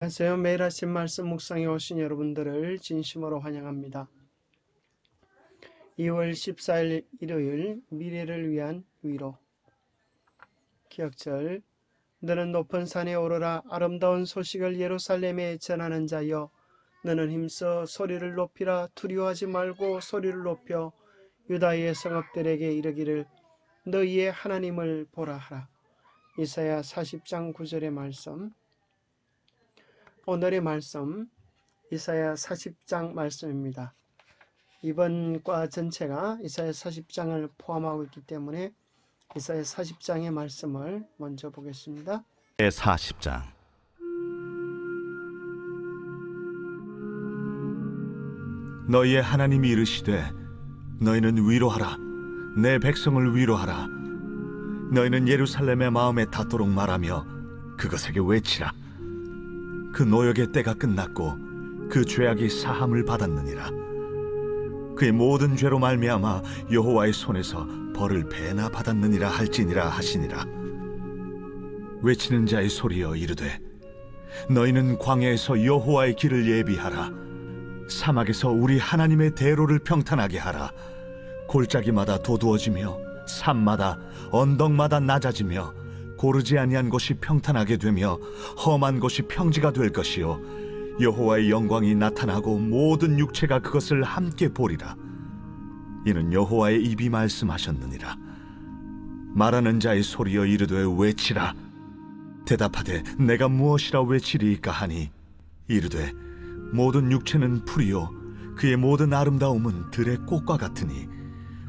안녕하세요. 매일 아침 말씀 묵상에 오신 여러분들을 진심으로 환영합니다. 2월 14일 일요일 미래를 위한 위로 기억절. 너는 높은 산에 오르라. 아름다운 소식을 예루살렘에 전하는 자여, 너는 힘써 소리를 높이라. 두려워하지 말고 소리를 높여 유다의 성읍들에게 이르기를 너희의 하나님을 보라 하라. 이사야 40장 9절의 말씀. 오늘의 말씀 이사야 40장 말씀입니다. 이번 과 전체가 이사야 40장을 포함하고 있기 때문에 이사야 40장의 말씀을 먼저 보겠습니다. 40장. 너희의 하나님이 이르시되 너희는 위로하라. 내 백성을 위로하라. 너희는 예루살렘의 마음에 닿도록 말하며 그것에게 외치라. 그 노역의 때가 끝났고 그 죄악이 사함을 받았느니라. 그의 모든 죄로 말미암아 여호와의 손에서 벌을 배나 받았느니라 할지니라 하시니라. 외치는 자의 소리여 이르되 너희는 광야에서 여호와의 길을 예비하라. 사막에서 우리 하나님의 대로를 평탄하게 하라. 골짜기마다 도두어지며 산마다 언덕마다 낮아지며 고르지 아니한 곳이 평탄하게 되며 험한 곳이 평지가 될 것이요 여호와의 영광이 나타나고 모든 육체가 그것을 함께 보리라. 이는 여호와의 입이 말씀하셨느니라. 말하는 자의 소리여 이르되 외치라. 대답하되 내가 무엇이라 외치리이까 하니 이르되 모든 육체는 풀이요 그의 모든 아름다움은 들의 꽃과 같으니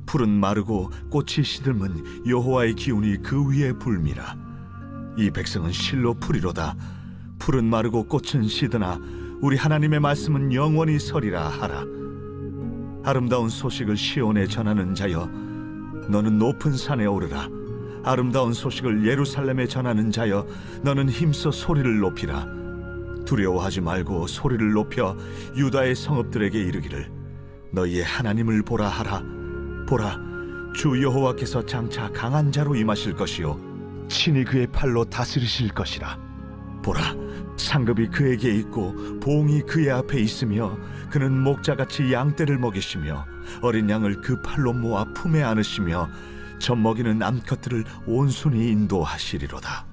풀은 마르고 꽃이 시들면 여호와의 기운이 그 위에 불미라. 이 백성은 실로 풀이로다. 풀은 마르고 꽃은 시드나 우리 하나님의 말씀은 영원히 서리라 하라. 아름다운 소식을 시온에 전하는 자여, 너는 높은 산에 오르라. 아름다운 소식을 예루살렘에 전하는 자여, 너는 힘써 소리를 높이라. 두려워하지 말고 소리를 높여 유다의 성읍들에게 이르기를 너희의 하나님을 보라 하라. 보라, 주 여호와께서 장차 강한 자로 임하실 것이요 친히 그의 팔로 다스리실 것이라. 보라, 상급이 그에게 있고 봉이 그의 앞에 있으며 그는 목자같이 양떼를 먹이시며 어린 양을 그 팔로 모아 품에 안으시며 젖 먹이는 암컷들을 온순히 인도하시리로다.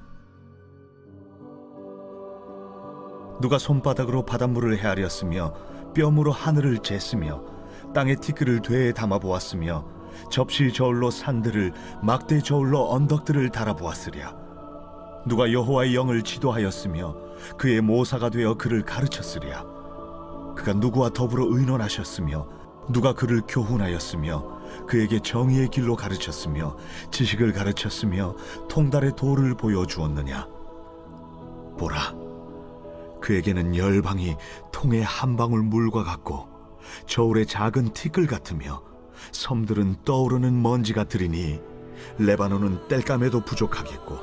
누가 손바닥으로 바닷물을 헤아렸으며 뼘으로 하늘을 쟀으며 땅의 티끌을 되에 담아보았으며 접시 저울로 산들을 막대 저울로 언덕들을 달아보았으랴. 누가 여호와의 영을 지도하였으며 그의 모사가 되어 그를 가르쳤으랴. 그가 누구와 더불어 의논하셨으며 누가 그를 교훈하였으며 그에게 정의의 길로 가르쳤으며 지식을 가르쳤으며 통달의 도를 보여주었느냐. 보라, 그에게는 열방이 통의 한 방울 물과 같고 저울의 작은 티끌 같으며 섬들은 떠오르는 먼지 같으리니 레바논은 땔감에도 부족하겠고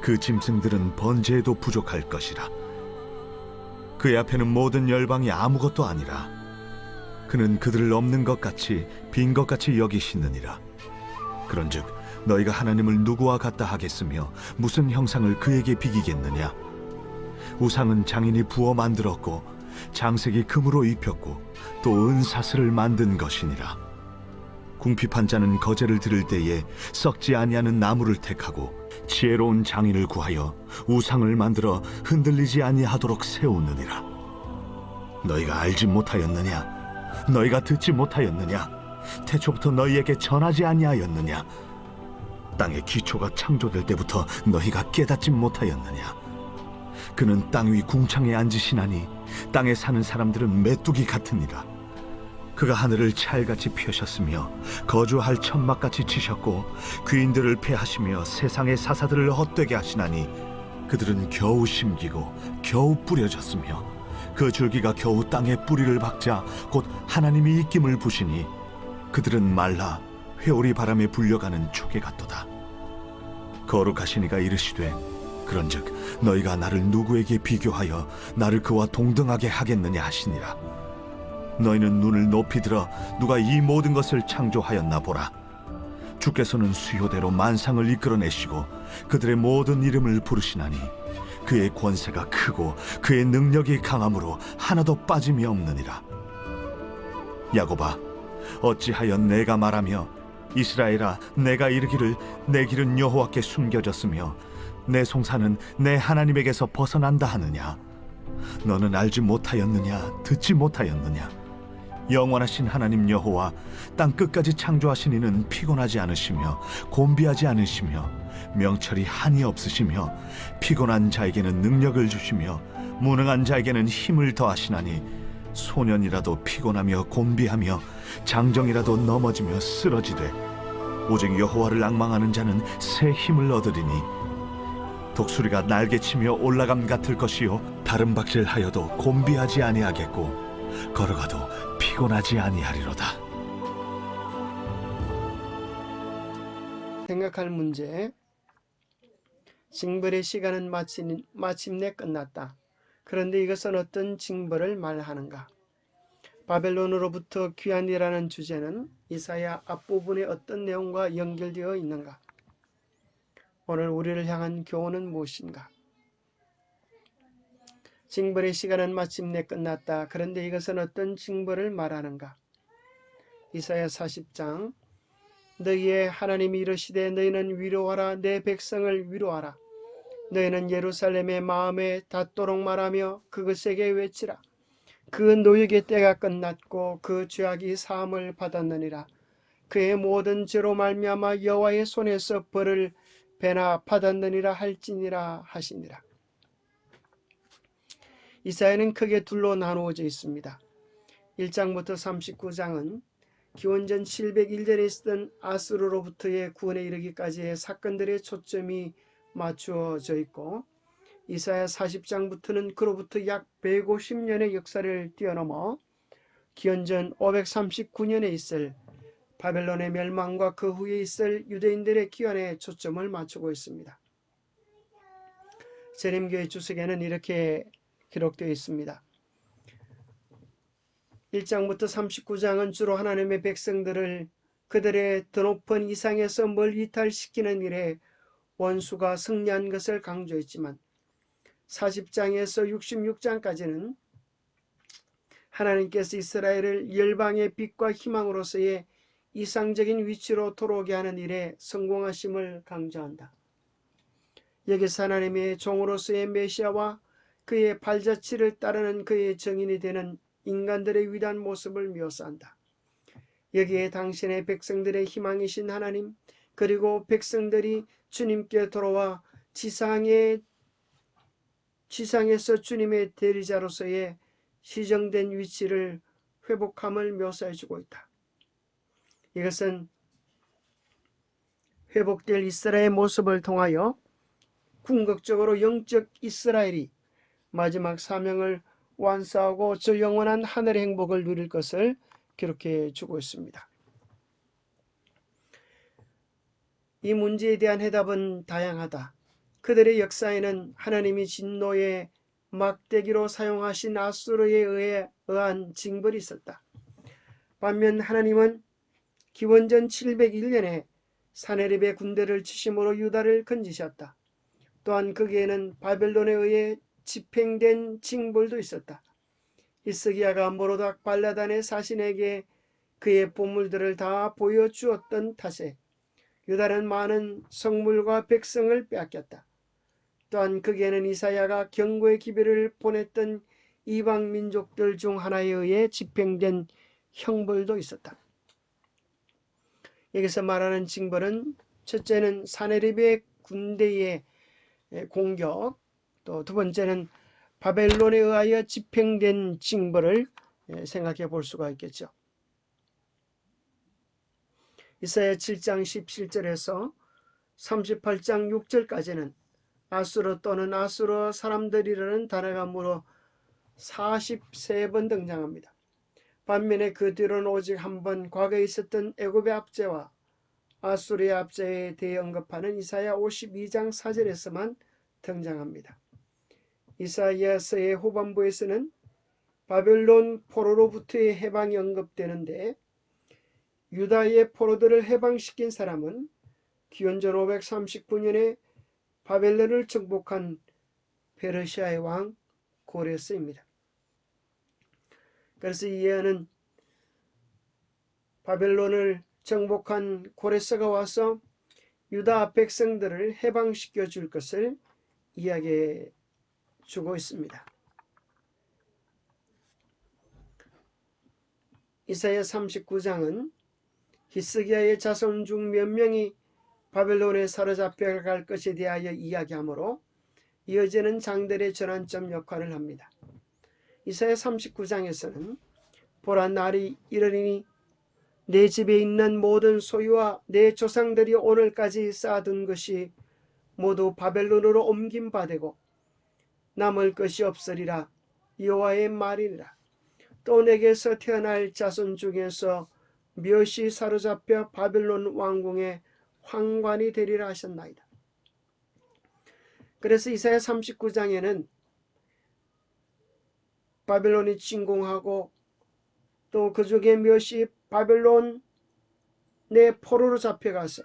그 짐승들은 번제에도 부족할 것이라. 그의 앞에는 모든 열방이 아무것도 아니라 그는 그들을 없는 것 같이 빈 것 같이 여기시느니라. 그런즉 너희가 하나님을 누구와 같다 하겠으며 무슨 형상을 그에게 비기겠느냐. 우상은 장인이 부어 만들었고 장색이 금으로 입혔고 또 은사슬을 만든 것이니라. 궁핍한 자는 거제를 들을 때에 썩지 아니하는 나무를 택하고 지혜로운 장인을 구하여 우상을 만들어 흔들리지 아니하도록 세우느니라. 너희가 알지 못하였느냐? 너희가 듣지 못하였느냐? 태초부터 너희에게 전하지 아니하였느냐? 땅의 기초가 창조될 때부터 너희가 깨닫지 못하였느냐? 그는 땅 위 궁창에 앉으시나니 땅에 사는 사람들은 메뚜기 같으니라. 그가 하늘을 찰같이 펴셨으며 거주할 천막같이 치셨고 귀인들을 패하시며 세상의 사사들을 헛되게 하시나니 그들은 겨우 심기고 겨우 뿌려졌으며 그 줄기가 겨우 땅에 뿌리를 박자 곧 하나님이 입김을 부시니 그들은 말라 회오리 바람에 불려가는 초계 같도다. 거룩하시니가 이르시되 그런즉 너희가 나를 누구에게 비교하여 나를 그와 동등하게 하겠느냐 하시니라. 너희는 눈을 높이 들어 누가 이 모든 것을 창조하였나 보라. 주께서는 수요대로 만상을 이끌어내시고 그들의 모든 이름을 부르시나니 그의 권세가 크고 그의 능력이 강함으로 하나도 빠짐이 없느니라. 야곱아, 어찌하여 내가 말하며 이스라엘아, 내가 이르기를 내 길은 여호와께 숨겨졌으며 내 송사는 내 하나님에게서 벗어난다 하느냐? 너는 알지 못하였느냐? 듣지 못하였느냐? 영원하신 하나님 여호와 땅 끝까지 창조하신 이는 피곤하지 않으시며 곤비하지 않으시며 명철이 한이 없으시며 피곤한 자에게는 능력을 주시며 무능한 자에게는 힘을 더하시나니 소년이라도 피곤하며 곤비하며 장정이라도 넘어지며 쓰러지되 오직 여호와를 앙망하는 자는 새 힘을 얻으리니 독수리가 날개치며 올라감 같을 것이요 다른 박질하여도 곤비하지 아니하겠고 걸어가도 피곤하지 아니하리로다. 생각할 문제. 징벌의 시간은 마침내 끝났다. 그런데 이것은 어떤 징벌을 말하는가? 바벨론으로부터 귀환이라는 주제는 이사야 앞부분의 어떤 내용과 연결되어 있는가? 오늘 우리를 향한 교훈은 무엇인가? 징벌의 시간은 마침내 끝났다. 그런데 이것은 어떤 징벌을 말하는가? 이사야 40장. 너희의 하나님이 이르시되 너희는 위로하라, 내 백성을 위로하라. 너희는 예루살렘의 마음에 닿도록 말하며 그것에게 외치라. 그 노역의 때가 끝났고 그 죄악이 사함을 받았느니라. 그의 모든 죄로 말미암아 여호와의 손에서 벌을 배나 받았느니라 할지니라 하시니라. 이사야는 크게 둘로 나누어져 있습니다. 1장부터 39장은 기원전 701년에 있었던 아수르로부터의 구원에 이르기까지의 사건들의 초점이 맞추어져 있고, 이사야 40장부터는 그로부터 약 150년의 역사를 뛰어넘어 기원전 539년에 있을 바벨론의 멸망과 그 후에 있을 유대인들의 기원에 초점을 맞추고 있습니다. 재림교회 주석에는 이렇게 기록되어 있습니다. 1장부터 39장은 주로 하나님의 백성들을 그들의 더 높은 이상에서 멀리 이탈시키는 일에 원수가 승리한 것을 강조했지만 40장에서 66장까지는 하나님께서 이스라엘을 열방의 빛과 희망으로서의 이상적인 위치로 돌아오게 하는 일에 성공하심을 강조한다. 여기서 하나님의 종으로서의 메시아와 그의 발자취를 따르는 그의 정인이 되는 인간들의 위대한 모습을 묘사한다. 여기에 당신의 백성들의 희망이신 하나님, 그리고 백성들이 주님께 돌아와 지상에서 주님의 대리자로서의 시정된 위치를 회복함을 묘사해주고 있다. 이것은 회복될 이스라엘의 모습을 통하여 궁극적으로 영적 이스라엘이 마지막 사명을 완수하고 저 영원한 하늘의 행복을 누릴 것을 기록해 주고 있습니다. 이 문제에 대한 해답은 다양하다. 그들의 역사에는 하나님이 진노의 막대기로 사용하신 아수르에 의한 징벌이 있었다. 반면 하나님은 기원전 701년에 사네립의 군대를 치심으로 유다를 건지셨다. 또한 거기에는 바벨론에 의해 집행된 징벌도 있었다. 히스기야가 모로닥 발라단의 사신에게 그의 보물들을 다 보여주었던 탓에 유다는 많은 성물과 백성을 빼앗겼다. 또한 거기에는 이사야가 경고의 기별을 보냈던 이방 민족들 중 하나에 의해 집행된 형벌도 있었다. 여기서 말하는 징벌은 첫째는 사네립의 군대의 공격, 또 두 번째는 바벨론에 의하여 집행된 징벌을 생각해 볼 수가 있겠죠. 이사야 7장 17절에서 38장 6절까지는 아수르 또는 아수르 사람들이라는 단어가 무려 43번 등장합니다. 반면에 그 뒤로는 오직 한 번 과거에 있었던 애굽의 압제와 아수르의 압제에 대해 언급하는 이사야 52장 4절에서만 등장합니다. 이사야서의 후반부에서는 바벨론 포로로부터의 해방이 언급되는데, 유다의 포로들을 해방시킨 사람은 기원전 539년에 바벨론을 정복한 페르시아의 왕 고레스입니다. 그래서 이 예언은 바벨론을 정복한 고레스가 와서 유다 백성들을 해방시켜 줄 것을 이야기해 주고 있습니다. 이사야 39장은 히스기야의 자손 중 몇 명이 바벨론에 사로잡혀 갈 것에 대하여 이야기하므로 이어지는 장들의 전환점 역할을 합니다. 이사야 39장에서는 보라 날이 이르리니 내 집에 있는 모든 소유와 내 조상들이 오늘까지 쌓아둔 것이 모두 바벨론으로 옮긴 바 되고 남을 것이 없으리라. 여호와의 말이니라. 또 내게서 태어날 자손 중에서 몇이 사로잡혀 바벨론 왕궁의 황관이 되리라 하셨나이다. 그래서 이사야 39장에는 바벨론이 침공하고 또 그 중에 몇이 바벨론의 포로로 잡혀가서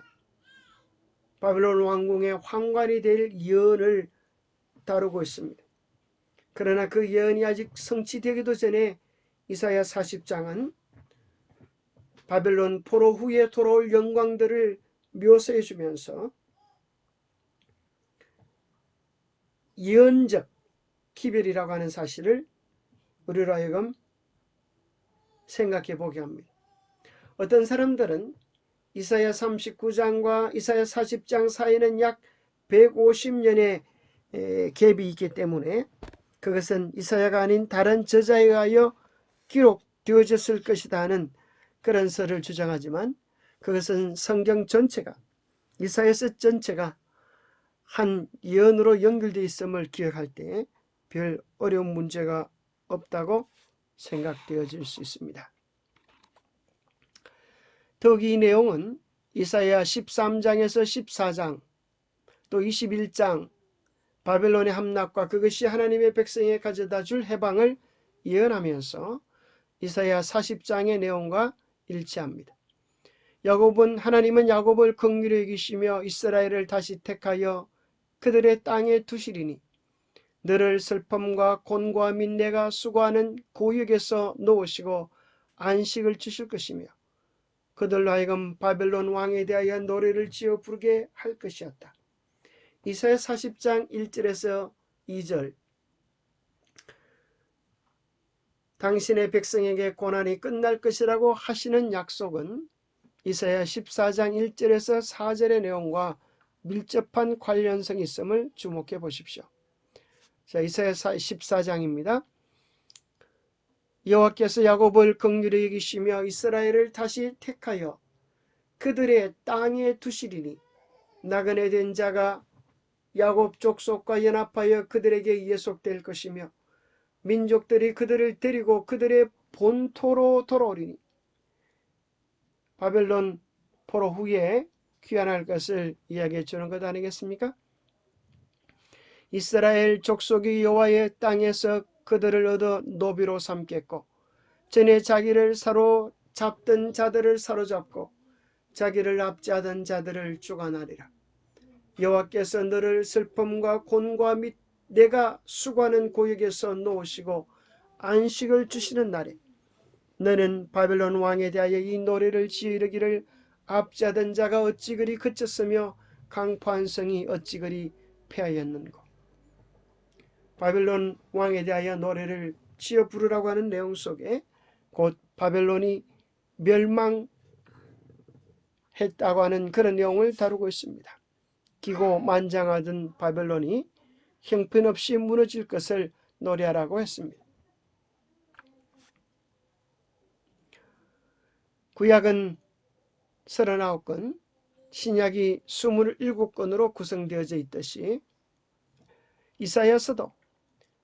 바벨론 왕궁의 황관이 될 예언을 다루고 있습니다. 그러나 그 예언이 아직 성취되기도 전에 이사야 40장은 바벨론 포로 후에 돌아올 영광들을 묘사해 주면서 예언적 기별이라고 하는 사실을 우리로 하여금 생각해 보게 합니다. 어떤 사람들은 이사야 39장과 이사야 40장 사이에는 약 150년의 갭이 있기 때문에 그것은 이사야가 아닌 다른 저자에 의하여 기록되어졌을 것이다 하는 그런 설을 주장하지만 그것은 성경 전체가 이사야서 전체가 한 예언으로 연결되어 있음을 기억할 때 별 어려운 문제가 없다고 생각되어질 수 있습니다. 더욱이 이 내용은 이사야 13장에서 14장 또 21장 바벨론의 함락과 그것이 하나님의 백성에 가져다 줄 해방을 예언하면서 이사야 40장의 내용과 일치합니다. 하나님은 야곱을 긍휼히 여기시며 이스라엘을 다시 택하여 그들의 땅에 두시리니 너를 슬픔과 곤고와 및 내가 수고하는 고역에서 놓으시고 안식을 주실 것이며 그들로 하여금 바벨론 왕에 대하여 노래를 지어 부르게 할 것이었다. 이사야 40장 1절에서 2절 당신의 백성에게 고난이 끝날 것이라고 하시는 약속은 이사야 14장 1절에서 4절의 내용과 밀접한 관련성이 있음을 주목해 보십시오. 자, 이사야 14장입니다. 여호와께서 야곱을 긍휼히 여기시며 이스라엘을 다시 택하여 그들의 땅에 두시리니 나그네 된 자가 야곱 족속과 연합하여 그들에게 예속될 것이며 민족들이 그들을 데리고 그들의 본토로 돌아오리니 바벨론 포로 후에 귀환할 것을 이야기해 주는 것 아니겠습니까? 이스라엘 족속이 여호와의 땅에서 그들을 얻어 노비로 삼겠고 전에 자기를 사로잡던 자들을 사로잡고 자기를 압제하던 자들을 주관하리라. 여호와께서 너를 슬픔과 곤고와 및 내가 수고하는 고역에서 놓으시고 안식을 주시는 날에 너는 바벨론 왕에 대하여 이 노래를 지어 이르기를 압제하던 자가 어찌 그리 그쳤으며 강포한 성이 어찌 그리 패하였는고. 바벨론 왕에 대하여 노래를 지어 부르라고 하는 내용 속에 곧 바벨론이 멸망했다고 하는 그런 내용을 다루고 있습니다. 기고만장하던 바벨론이 형편없이 무너질 것을 노래하라고 했습니다. 구약은 39권, 신약이 27권으로 구성되어져 있듯이 이사야서도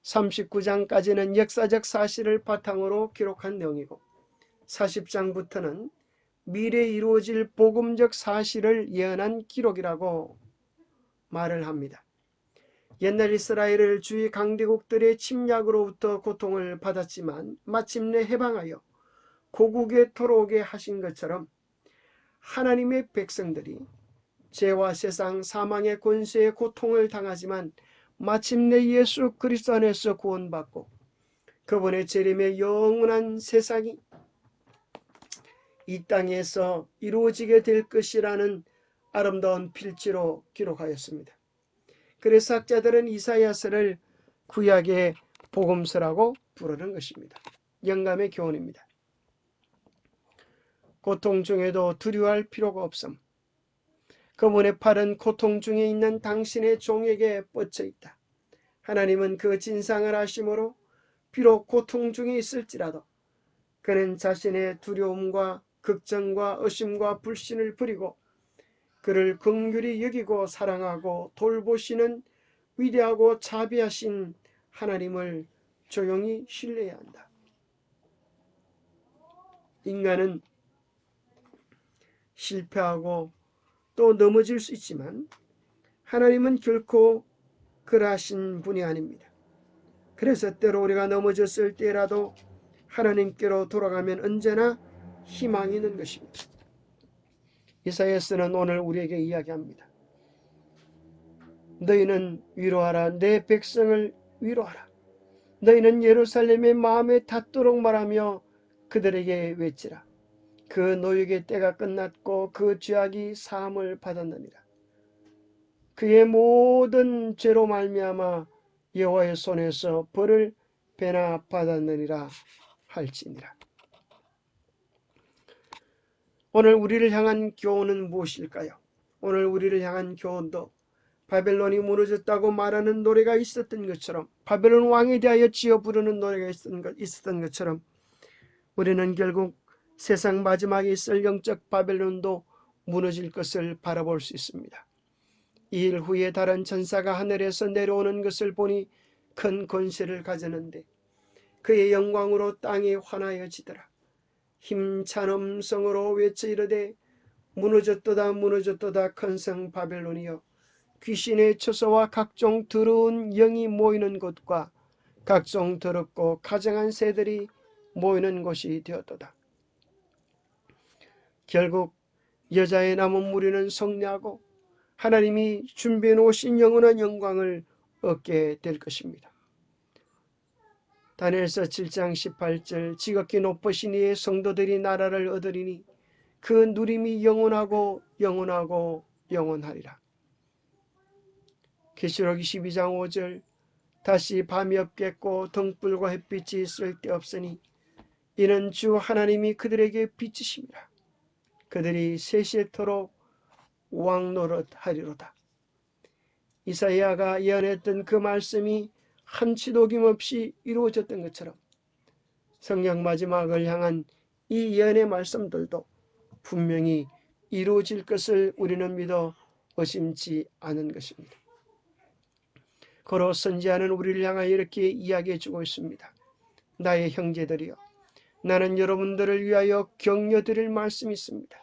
39장까지는 역사적 사실을 바탕으로 기록한 내용이고 40장부터는 미래에 이루어질 복음적 사실을 예언한 기록이라고 말을 합니다. 옛날 이스라엘을 주위 강대국들의 침략으로부터 고통을 받았지만 마침내 해방하여 고국에 돌아오게 하신 것처럼 하나님의 백성들이 죄와 세상 사망의 권세에 고통을 당하지만 마침내 예수 그리스도 안에서 구원받고 그분의 재림의 영원한 세상이 이 땅에서 이루어지게 될 것이라는 아름다운 필지로 기록하였습니다. 그래서 학자들은 이사야서를 구약의 복음서라고 부르는 것입니다. 영감의 교훈입니다. 고통 중에도 두려워할 필요가 없음. 그분의 팔은 고통 중에 있는 당신의 종에게 뻗쳐 있다. 하나님은 그 진상을 아심으로 비록 고통 중에 있을지라도 그는 자신의 두려움과 걱정과 의심과 불신을 버리고 그를 긍휼히 여기고 사랑하고 돌보시는 위대하고 자비하신 하나님을 조용히 신뢰해야 한다. 인간은 실패하고 또 넘어질 수 있지만 하나님은 결코 그러하신 분이 아닙니다. 그래서 때로 우리가 넘어졌을 때라도 하나님께로 돌아가면 언제나 희망이 있는 것입니다. 이사야서는 오늘 우리에게 이야기합니다. 너희는 위로하라. 내 백성을 위로하라. 너희는 예루살렘의 마음에 닿도록 말하며 그들에게 외치라. 그 노역의 때가 끝났고 그 죄악이 사함을 받았느니라. 그의 모든 죄로 말미암아 여호와의 손에서 벌을 배나 받았느니라 할지니라. 오늘 우리를 향한 교훈은 무엇일까요? 오늘 우리를 향한 교훈도 바벨론이 무너졌다고 말하는 노래가 있었던 것처럼, 바벨론 왕에 대하여 지어 부르는 노래가 있었던 것처럼 우리는 결국 세상 마지막에 있을 영적 바벨론도 무너질 것을 바라볼 수 있습니다. 이 일 후에 다른 천사가 하늘에서 내려오는 것을 보니 큰 권세를 가졌는데 그의 영광으로 땅이 환하여지더라. 힘찬 음성으로 외쳐 이르되 무너졌도다 무너졌도다 큰 성 바벨론이여, 귀신의 처소와 각종 더러운 영이 모이는 곳과 각종 더럽고 가증한 새들이 모이는 곳이 되었도다. 결국 여자의 남은 무리는 승리하고 하나님이 준비해 놓으신 영원한 영광을 얻게 될 것입니다. 다니엘서 7장 18절 지극히 높으신 이의 성도들이 나라를 얻으리니 그 누림이 영원하고 영원하고 영원하리라. 계시록 22장 5절 다시 밤이 없겠고 등불과 햇빛이 쓸데없으니 이는 주 하나님이 그들에게 빛이심이라. 그들이 세세토록 왕노릇하리로다. 이사야가 예언했던 그 말씀이 한치도 어김없이 이루어졌던 것처럼 성령 마지막을 향한 이 예언의 말씀들도 분명히 이루어질 것을 우리는 믿어 의심치 않은 것입니다. 고로 선지자는 우리를 향하여 이렇게 이야기해 주고 있습니다. 나의 형제들이여, 나는 여러분들을 위하여 격려드릴 말씀이 있습니다.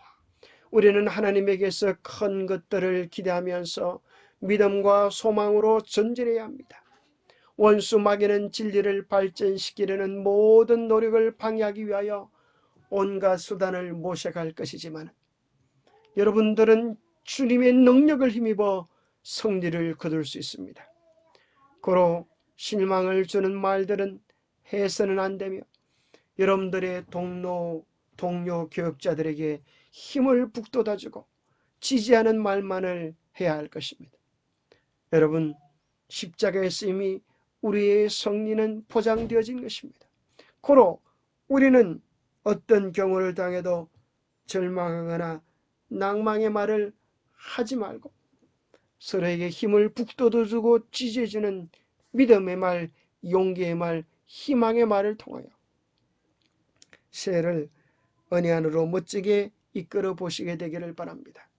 우리는 하나님에게서 큰 것들을 기대하면서 믿음과 소망으로 전진해야 합니다. 원수 마귀는 진리를 발전시키려는 모든 노력을 방해하기 위하여 온갖 수단을 모색할 것이지만 여러분들은 주님의 능력을 힘입어 승리를 거둘 수 있습니다. 고로 실망을 주는 말들은 해서는 안 되며 여러분들의 동료 교육자들에게 힘을 북돋아주고 지지하는 말만을 해야 할 것입니다. 여러분, 십자가에서 이미 우리의 승리는 보장되어진 것입니다. 고로 우리는 어떤 경우를 당해도 절망하거나 낭망의 말을 하지 말고 서로에게 힘을 북돋아주고 지지해주는 믿음의 말, 용기의 말, 희망의 말을 통하여 새해를 은혜 안으로 멋지게 이끌어 보시게 되기를 바랍니다.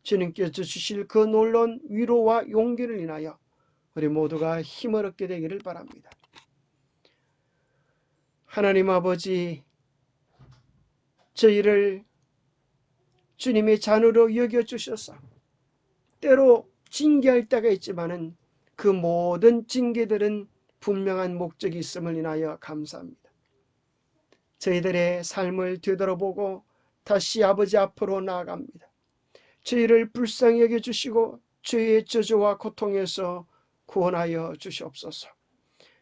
주님께서 주실 그 놀라운 위로와 용기를 인하여 우리 모두가 힘을 얻게 되기를 바랍니다. 하나님 아버지, 저희를 주님의 자녀로 여겨주셔서 때로 징계할 때가 있지만은 그 모든 징계들은 분명한 목적이 있음을 인하여 감사합니다. 저희들의 삶을 되돌아보고 다시 아버지 앞으로 나아갑니다. 저희를 불쌍히 여겨주시고 저희의 저주와 고통에서 구원하여 주시옵소서.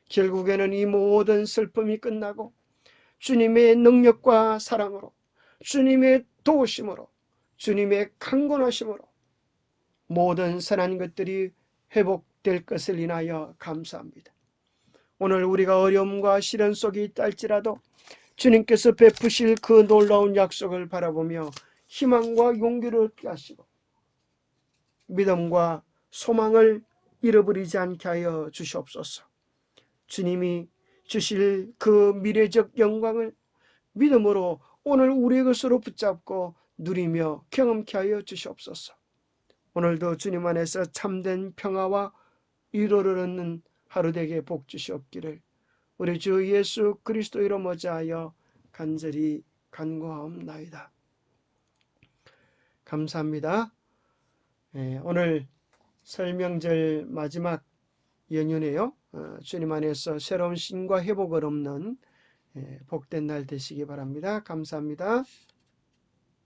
결국에는 이 모든 슬픔이 끝나고 주님의 능력과 사랑으로, 주님의 도우심으로, 주님의 강권하심으로 모든 선한 것들이 회복될 것을 인하여 감사합니다. 오늘 우리가 어려움과 시련 속에 있다 할지라도 주님께서 베푸실 그 놀라운 약속을 바라보며 희망과 용기를 얻게 하시고 믿음과 소망을 잃어버리지 않게 하여 주시옵소서. 주님이 주실 그 미래적 영광을 믿음으로 오늘 우리의 것으로 붙잡고 누리며 경험케 하여 주시옵소서. 오늘도 주님 안에서 참된 평화와 위로를 얻는 하루 되게 복 주시옵기를 우리 주 예수 그리스도 이름 어자하여 간절히 간구하옵나이다. 감사합니다. 오늘 설명절 마지막 연휴네요. 주님 안에서 새로운 신과 회복을 얻는 복된 날 되시기 바랍니다. 감사합니다.